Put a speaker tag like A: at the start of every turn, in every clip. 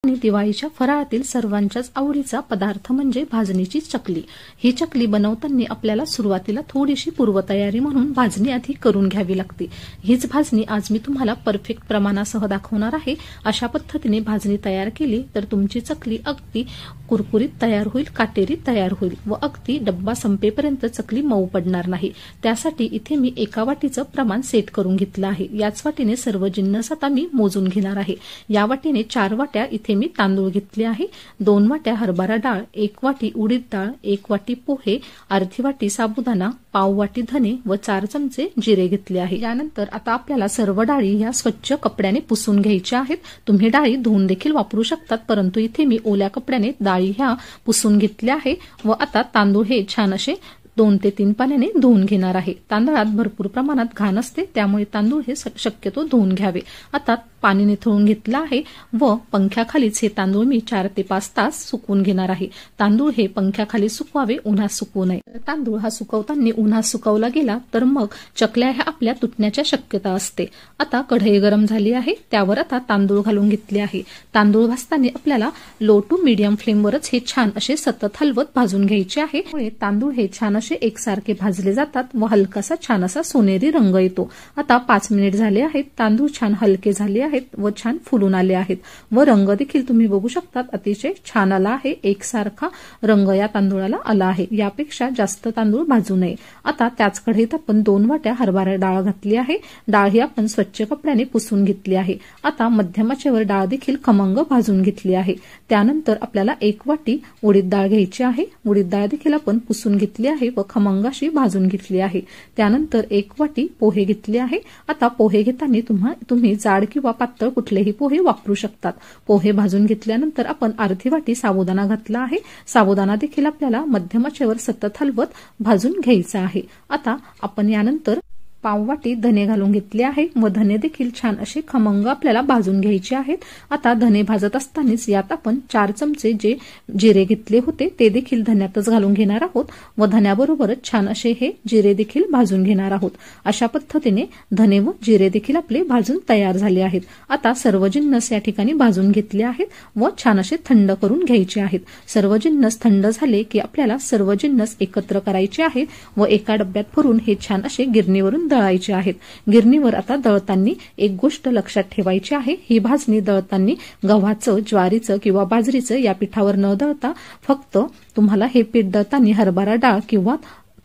A: आणि दिवाळीच्या फराळातील सर्वांच्याच आवडीचा पदार्थ म्हणजे भाजणीची चकली। ही चकली बनवताना आपल्याला सुरुवातीला थोडीशी पूर्वतयारी म्हणून भाजणी आधी करून घ्यावी लागते। हीच भाजणी आज मी तुम्हाला परफेक्ट प्रमाणासह दाखवणार आहे। अशा पद्धतीने भाजणी तयार केली तर तुमची चकली अगदी कुरकुरीत तयार होईल, काटेरी तयार होईल व अगदी डब्बा संपेपर्यंत चकली मऊ पडणार नाही। त्यासाठी इथे मी एका वाटीचं प्रमाण सेट करून घेतलं आहे। याच वाटीने सर्व जिन्नस आता मी मोजून घेणार आहे। या वाटीने 4 वाट्या इथे मी तांदूळ घेतले आहे, 2 वाट्या हरभरा डाळ, 1 वाटी उडीद डाळ, 1 वाटी पोहे, अर्धी वाटी साबुदाणा, पाव वाटी धने व 4 चमचे जिरे घेतले आहे। यानंतर आता आपल्याला सर्व डाळी ह्या स्वच्छ कपड्याने पुसून घ्यायच्या आहेत। तुम्ही डाळी धुवून देखील वापरू शकतात, परंतु इथे मी ओल्या कपड्याने डाळी ह्या पुसून घेतल्या आहे व आता तांदूळ हे छान असे 2 ते 3 पाण्याने धुवून घेणार आहे। तांदळात भरपूर प्रमाणात घाण असते, त्यामुळे तांदूळ हे शक्यतो धुवून घ्यावे। आता पाणी निथळून घेतलं आहे व पंख्याखालीच हे तांदूळ मी 4 ते 5 तास सुकवून घेणार आहे। तांदूळ हे पंख्याखाली सुकवावे, उन्हात सुकवू नये। तांदूळ हा सुकवताना उन्हात सुकवला गेला तर मग चकल्या ह्या आपल्या तुटण्याच्या शक्यता असते। आता कढई गरम झाली आहे, त्यावर आता तांदूळ घालून घेतले आहे। तांदूळ भाजताना आपल्याला लो टू मीडियम फ्लेमवरच हे छान असे सतत हलवत भाजून घ्यायचे आहे। त्यामुळे तांदूळ हे छान असे एकसारखे भाजले जातात व हलकासा छान असा सोनेरी रंग येतो। आता 5 मिनिट झाले आहेत, तांदूळ छान हलके झाले आहेत व छान फुलून आले आहेत व रंग देखील तुम्ही बघू शकतात अतिशय छान आला आहे। एकसारखा रंग या तांदूळाला आला आहे। यापेक्षा जास्त तांदूळ भाजू नये। आता त्याच कढईत आपण 2 वाट्या हरभरा डाळ घातली आहे। डाळ ही आपण स्वच्छ कपड्याने पुसून घेतली आहे। आता मध्यम आचेवर डाळ देखील खमंग भाजून घेतली आहे। त्यानंतर आपल्याला 1 वाटी उडीद डाळ घ्यायची आहे। उडीद डाळ देखील आपण पुसून घेतली आहे व खमंग अशी भाजून घेतली आहे। त्यानंतर 1 वाटी पोहे घेतले आहे। आता पोहे घेताना तुम्ही जाड किंवा पातळ कुठलेही पोहे वापरू शकतात। पोहे भाजून घेतल्यानंतर आपण अर्धी वाटी साबुदाणा घातला आहे। साबुदाणा देखील आपल्याला मध्यम आचेवर सतत हलवत भाजून घ्यायचा आहे। आता आपण यानंतर पाव वाटी धने घालून घेतले आहे व धने देखील छान असे खमंग आपल्याला भाजून घ्यायचे आहेत। आता धने भाजत असतानाच यात आपण 4 चमचे जे जिरे घेतले होते ते देखील धन्यातच घालून घेणार आहोत व धन्याबरोबरच छान असे हे जिरे देखील भाजून घेणार आहोत। अशा पद्धतीने धने व जिरे देखील आपले भाजून तयार झाले आहेत। आता सर्व जिन्नस या ठिकाणी भाजून घेतले आहेत व छान असे थंड करून घ्यायचे आहेत। सर्व जिन्नस थंड झाले की आपल्याला सर्व जिन्नस एकत्र करायचे आहेत व एका डब्यात भरून हे छान असे गिरणीवरून दळायचे आहेत। गिरणीवर आता दळताना एक गोष्ट लक्षात ठेवायची आहे, ही भाजणी दळताना गव्हाचं, ज्वारीचं किंवा बाजरीचं या पिठावर न दळता फक्त तुम्हाला हे पीठ दळताना हरभरा डाळ किंवा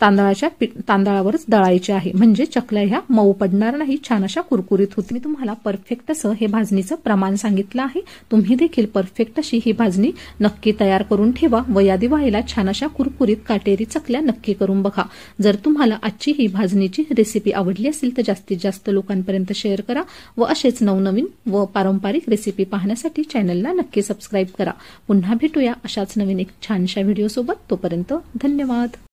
A: तांदळावरच दळायचे आहे, म्हणजे चकल्या ह्या मऊ पडणार नाही, छान अशा कुरकुरीत होतील। मी तुम्हाला परफेक्ट असं हे भाजणीचं प्रमाण सांगितलं आहे। तुम्ही देखील परफेक्ट अशी ही भाजणी नक्की तयार करून ठेवा व या दिवाळीला छान अशा कुरकुरीत काटेरी चकल्या नक्की करून बघा। जर तुम्हाला आजची ही भाजणीची रेसिपी आवडली असेल तर जास्तीत जास्त लोकांपर्यंत शेअर करा व असेच नवनवीन व पारंपरिक रेसिपी पाहण्यासाठी चॅनलला नक्की सबस्क्राईब करा। पुन्हा भेटूया अशाच नवीन एक छानशा व्हिडिओ सोबत। तोपर्यंत धन्यवाद।